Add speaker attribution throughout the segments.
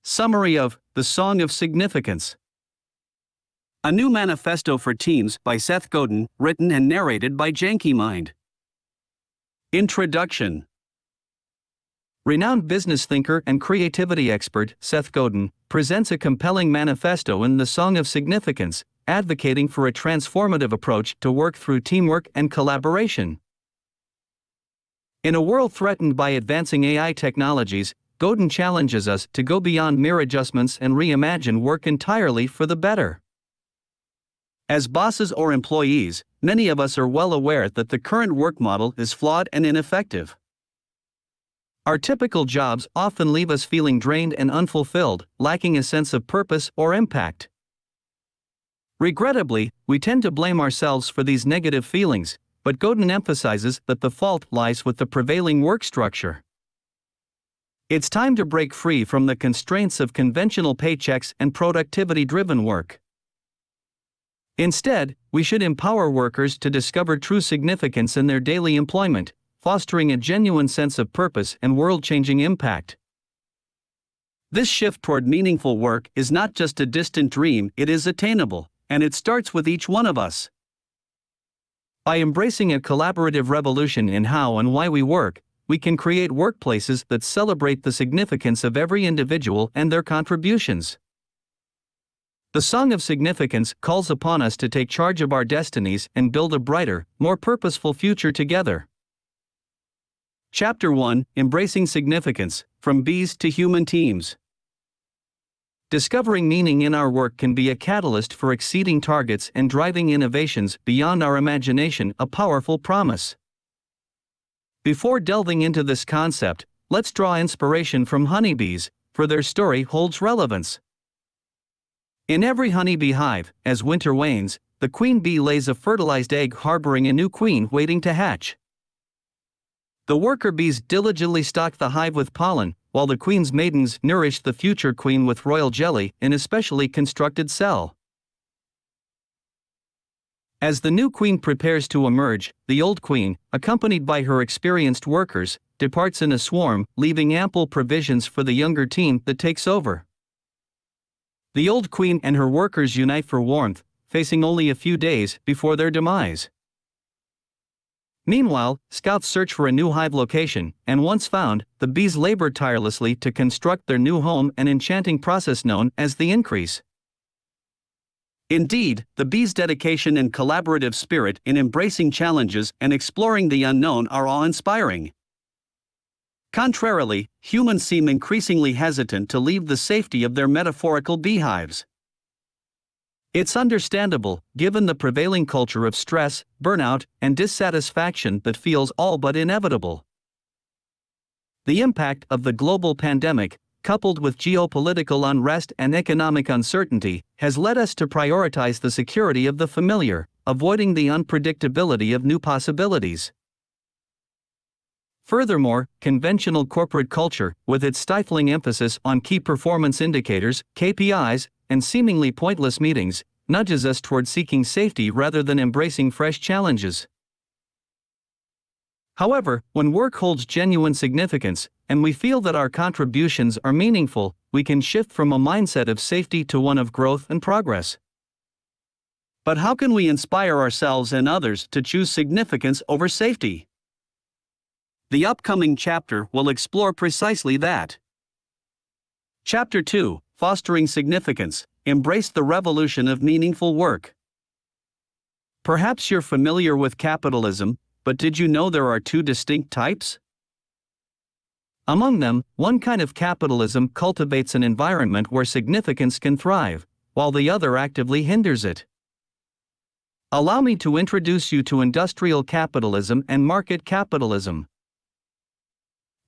Speaker 1: Summary of The Song of Significance. A New Manifesto for Teams by Seth Godin, written and narrated by Janky Mind. Introduction. Renowned business thinker and creativity expert Seth Godin presents a compelling manifesto in The Song of Significance, advocating for a transformative approach to work through teamwork and collaboration. In a world threatened by advancing AI technologies, Godin challenges us to go beyond mere adjustments and reimagine work entirely for the better. As bosses or employees, many of us are well aware that the current work model is flawed and ineffective. Our typical jobs often leave us feeling drained and unfulfilled, lacking a sense of purpose or impact. Regrettably, we tend to blame ourselves for these negative feelings, but Godin emphasizes that the fault lies with the prevailing work structure. It's time to break free from the constraints of conventional paychecks and productivity-driven work. Instead, we should empower workers to discover true significance in their daily employment, fostering a genuine sense of purpose and world-changing impact. This shift toward meaningful work is not just a distant dream, it is attainable, and it starts with each one of us. By embracing a collaborative revolution in how and why we work, we can create workplaces that celebrate the significance of every individual and their contributions. The Song of Significance calls upon us to take charge of our destinies and build a brighter, more purposeful future together. Chapter 1: Embracing Significance, From Bees to Human Teams. Discovering meaning in our work can be a catalyst for exceeding targets and driving innovations beyond our imagination, a powerful promise. Before delving into this concept, let's draw inspiration from honeybees, for their story holds relevance. In every honeybee hive, as winter wanes, the queen bee lays a fertilized egg harboring a new queen waiting to hatch. The worker bees diligently stock the hive with pollen, while the queen's maidens nourish the future queen with royal jelly in a specially constructed cell. As the new queen prepares to emerge, the old queen, accompanied by her experienced workers, departs in a swarm, leaving ample provisions for the younger team that takes over. The old queen and her workers unite for warmth, facing only a few days before their demise. Meanwhile, scouts search for a new hive location, and once found, the bees labor tirelessly to construct their new home, an enchanting process known as the increase. Indeed, the bees' dedication and collaborative spirit in embracing challenges and exploring the unknown are awe-inspiring. Contrarily, humans seem increasingly hesitant to leave the safety of their metaphorical beehives. It's understandable, given the prevailing culture of stress, burnout, and dissatisfaction that feels all but inevitable. The impact of the global pandemic, coupled with geopolitical unrest and economic uncertainty, has led us to prioritize the security of the familiar, avoiding the unpredictability of new possibilities. Furthermore, conventional corporate culture, with its stifling emphasis on key performance indicators, KPIs, and seemingly pointless meetings, nudges us toward seeking safety rather than embracing fresh challenges. However, when work holds genuine significance, and we feel that our contributions are meaningful, we can shift from a mindset of safety to one of growth and progress. But how can we inspire ourselves and others to choose significance over safety? The upcoming chapter will explore precisely that. Chapter 2: Fostering Significance, Embrace the Revolution of Meaningful Work. Perhaps you're familiar with capitalism, but did you know there are two distinct types? Among them, one kind of capitalism cultivates an environment where significance can thrive, while the other actively hinders it. Allow me to introduce you to industrial capitalism and market capitalism.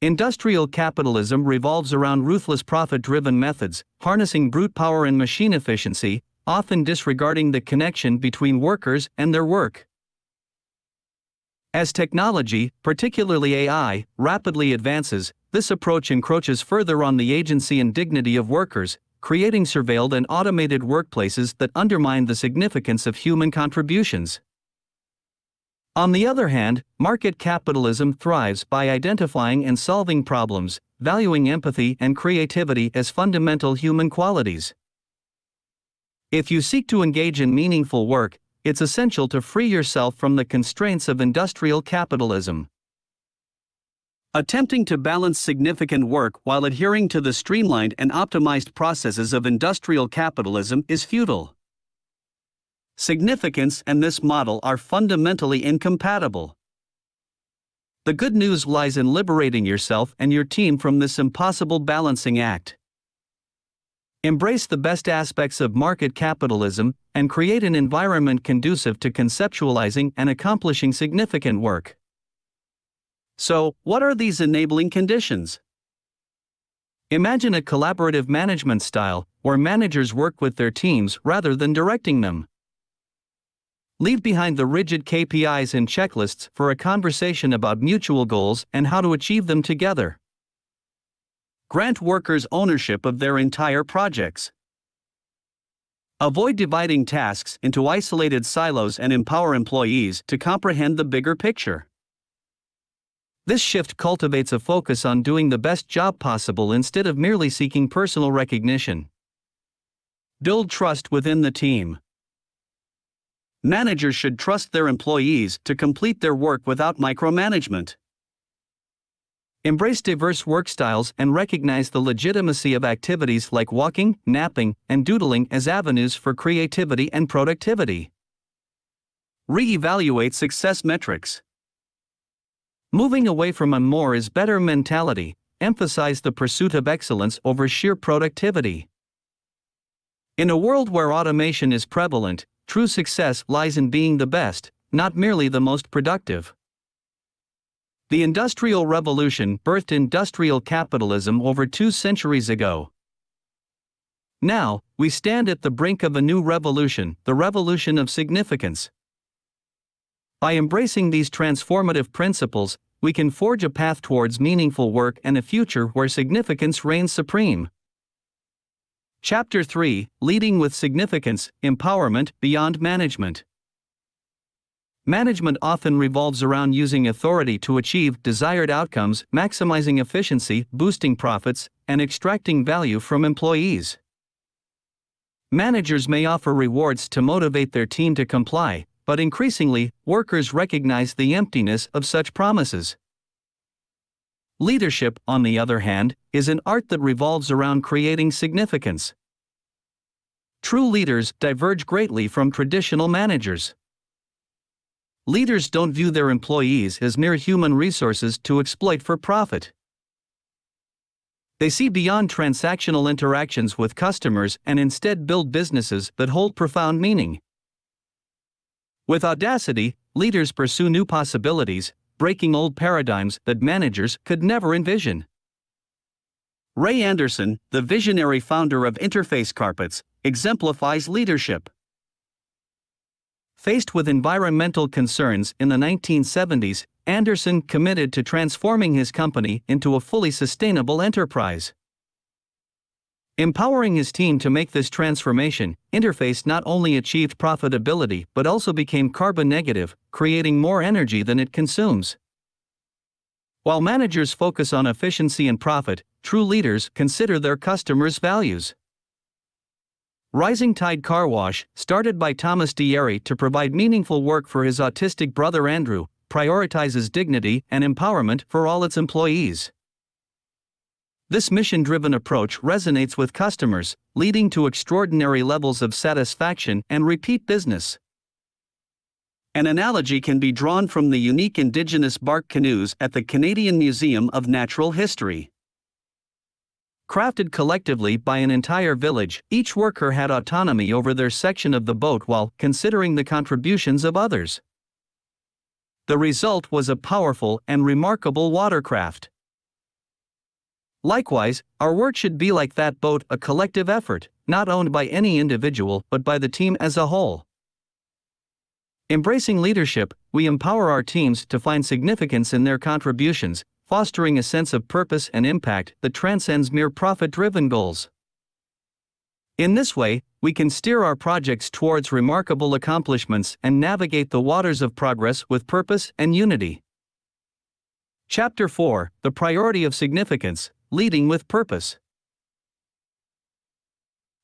Speaker 1: Industrial capitalism revolves around ruthless profit-driven methods, harnessing brute power and machine efficiency, often disregarding the connection between workers and their work. As technology, particularly AI, rapidly advances, this approach encroaches further on the agency and dignity of workers, creating surveilled and automated workplaces that undermine the significance of human contributions. On the other hand, market capitalism thrives by identifying and solving problems, valuing empathy and creativity as fundamental human qualities. If you seek to engage in meaningful work, it's essential to free yourself from the constraints of industrial capitalism. Attempting to balance significant work while adhering to the streamlined and optimized processes of industrial capitalism is futile. Significance and this model are fundamentally incompatible. The good news lies in liberating yourself and your team from this impossible balancing act. Embrace the best aspects of market capitalism and create an environment conducive to conceptualizing and accomplishing significant work. So, what are these enabling conditions? Imagine a collaborative management style where managers work with their teams rather than directing them. Leave behind the rigid KPIs and checklists for a conversation about mutual goals and how to achieve them together. Grant workers ownership of their entire projects. Avoid dividing tasks into isolated silos and empower employees to comprehend the bigger picture. This shift cultivates a focus on doing the best job possible instead of merely seeking personal recognition. Build trust within the team. Managers should trust their employees to complete their work without micromanagement. Embrace diverse work styles and recognize the legitimacy of activities like walking, napping, and doodling as avenues for creativity and productivity. Re-evaluate success metrics. Moving away from a more is better mentality, emphasize the pursuit of excellence over sheer productivity. In a world where automation is prevalent, true success lies in being the best, not merely the most productive. The Industrial Revolution birthed industrial capitalism over 2 centuries ago. Now, we stand at the brink of a new revolution, the revolution of significance. By embracing these transformative principles, we can forge a path towards meaningful work and a future where significance reigns supreme. Chapter 3: Leading with Significance, Empowerment Beyond Management. Management often revolves around using authority to achieve desired outcomes, maximizing efficiency, boosting profits, and extracting value from employees. Managers may offer rewards to motivate their team to comply, but increasingly, workers recognize the emptiness of such promises. Leadership, on the other hand, is an art that revolves around creating significance. True leaders diverge greatly from traditional managers. Leaders don't view their employees as mere human resources to exploit for profit. They see beyond transactional interactions with customers and instead build businesses that hold profound meaning. With audacity, leaders pursue new possibilities, breaking old paradigms that managers could never envision. Ray Anderson, the visionary founder of Interface Carpets, exemplifies leadership. Faced with environmental concerns in the 1970s, Anderson committed to transforming his company into a fully sustainable enterprise. Empowering his team to make this transformation, Interface not only achieved profitability but also became carbon negative, creating more energy than it consumes. While managers focus on efficiency and profit, true leaders consider their customers' values. Rising Tide Car Wash, started by Thomas Dieri to provide meaningful work for his autistic brother Andrew, prioritizes dignity and empowerment for all its employees. This mission-driven approach resonates with customers, leading to extraordinary levels of satisfaction and repeat business. An analogy can be drawn from the unique indigenous bark canoes at the Canadian Museum of Natural History. Crafted collectively by an entire village, each worker had autonomy over their section of the boat while considering the contributions of others. The result was a powerful and remarkable watercraft. Likewise, our work should be like that boat, a collective effort, not owned by any individual but by the team as a whole. Embracing leadership, we empower our teams to find significance in their contributions, fostering a sense of purpose and impact that transcends mere profit-driven goals. In this way, we can steer our projects towards remarkable accomplishments and navigate the waters of progress with purpose and unity. Chapter 4: The Priority of Significance, leading with purpose.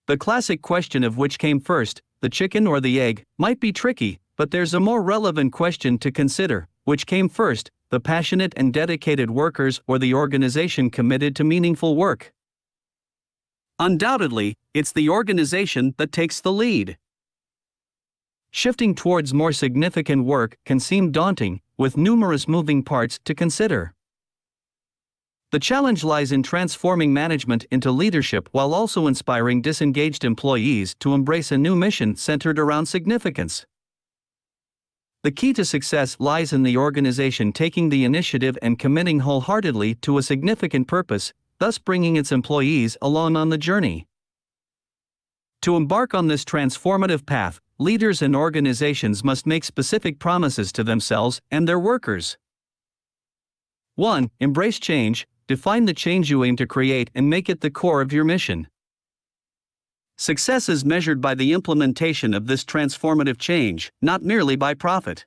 Speaker 1: The classic question of which came first, the chicken or the egg, might be tricky, but there's a more relevant question to consider: which came first, the passionate and dedicated workers or the organization committed to meaningful work? Undoubtedly, it's the organization that takes the lead. Shifting towards more significant work can seem daunting, with numerous moving parts to consider. The challenge lies in transforming management into leadership while also inspiring disengaged employees to embrace a new mission centered around significance. The key to success lies in the organization taking the initiative and committing wholeheartedly to a significant purpose, thus bringing its employees along on the journey. To embark on this transformative path, leaders and organizations must make specific promises to themselves and their workers. 1. Embrace change. Define the change you aim to create and make it the core of your mission. Success is measured by the implementation of this transformative change, not merely by profit.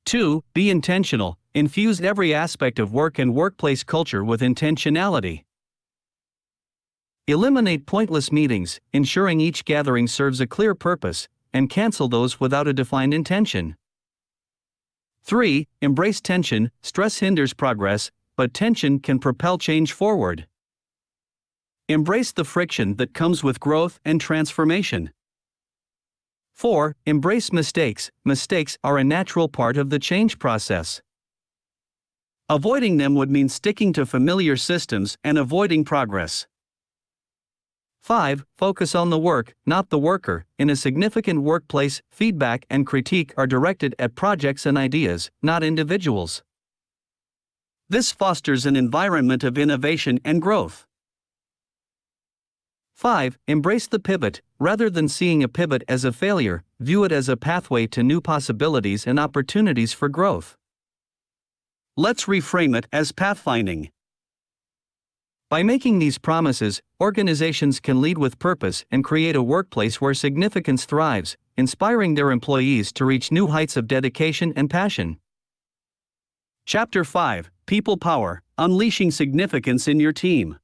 Speaker 1: 2. Be intentional. Infuse every aspect of work and workplace culture with intentionality. Eliminate pointless meetings, ensuring each gathering serves a clear purpose, and cancel those without a defined intention. 3. Embrace tension. Stress hinders progress, but tension can propel change forward. Embrace the friction that comes with growth and transformation. 4. Embrace mistakes. Mistakes are a natural part of the change process. Avoiding them would mean sticking to familiar systems and avoiding progress. 5. Focus on the work, not the worker. In a significant workplace, feedback and critique are directed at projects and ideas, not individuals. This fosters an environment of innovation and growth. 5. Embrace the pivot. Rather than seeing a pivot as a failure, view it as a pathway to new possibilities and opportunities for growth. Let's reframe it as pathfinding. By making these promises, organizations can lead with purpose and create a workplace where significance thrives, inspiring their employees to reach new heights of dedication and passion. Chapter 5: People Power: Unleashing Significance in Your Team.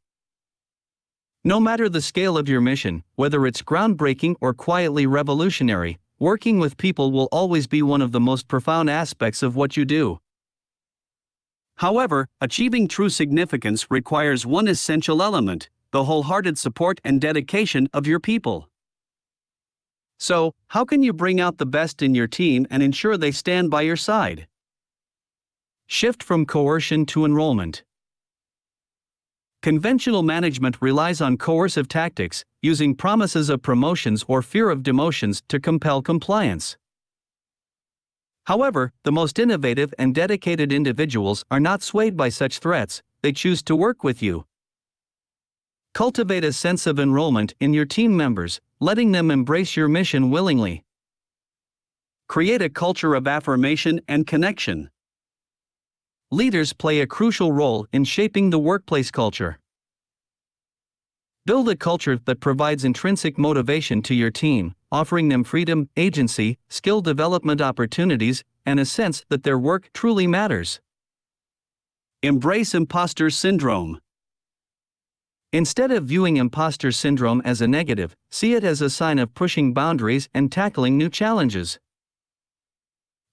Speaker 1: No matter the scale of your mission, whether it's groundbreaking or quietly revolutionary, working with people will always be one of the most profound aspects of what you do. However, achieving true significance requires one essential element: the wholehearted support and dedication of your people. So, how can you bring out the best in your team and ensure they stand by your side? Shift from coercion to enrollment. Conventional management relies on coercive tactics, using promises of promotions or fear of demotions to compel compliance. However, the most innovative and dedicated individuals are not swayed by such threats, they choose to work with you. Cultivate a sense of enrollment in your team members, letting them embrace your mission willingly. Create a culture of affirmation and connection. Leaders play a crucial role in shaping the workplace culture. Build a culture that provides intrinsic motivation to your team, offering them freedom, agency, skill development opportunities, and a sense that their work truly matters. Embrace imposter syndrome. Instead of viewing imposter syndrome as a negative, see it as a sign of pushing boundaries and tackling new challenges.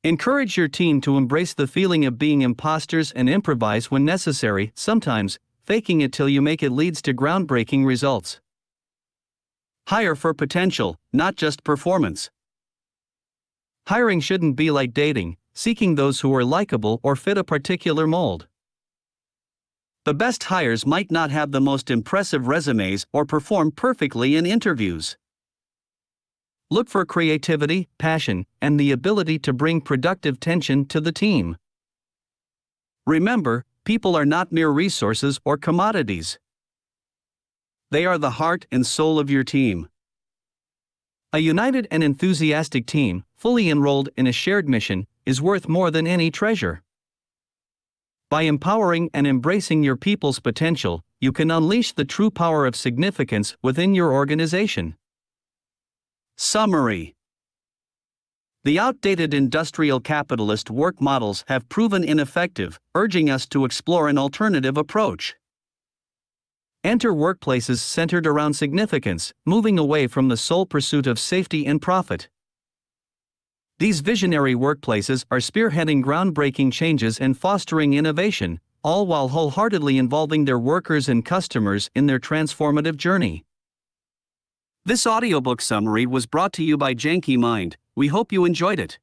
Speaker 1: Encourage your team to embrace the feeling of being imposters and improvise when necessary. Sometimes, faking it till you make it leads to groundbreaking results. Hire for potential, not just performance. Hiring shouldn't be like dating, seeking those who are likable or fit a particular mold. The best hires might not have the most impressive resumes or perform perfectly in interviews. Look for creativity, passion, and the ability to bring productive tension to the team. Remember, people are not mere resources or commodities. They are the heart and soul of your team. A united and enthusiastic team, fully enrolled in a shared mission, is worth more than any treasure. By empowering and embracing your people's potential, you can unleash the true power of significance within your organization. Summary: the outdated industrial capitalist work models have proven ineffective, urging us to explore an alternative approach. Enter workplaces centered around significance, moving away from the sole pursuit of safety and profit. These visionary workplaces are spearheading groundbreaking changes and fostering innovation, all while wholeheartedly involving their workers and customers in their transformative journey. This audiobook summary was brought to you by Janky Mind. We hope you enjoyed it.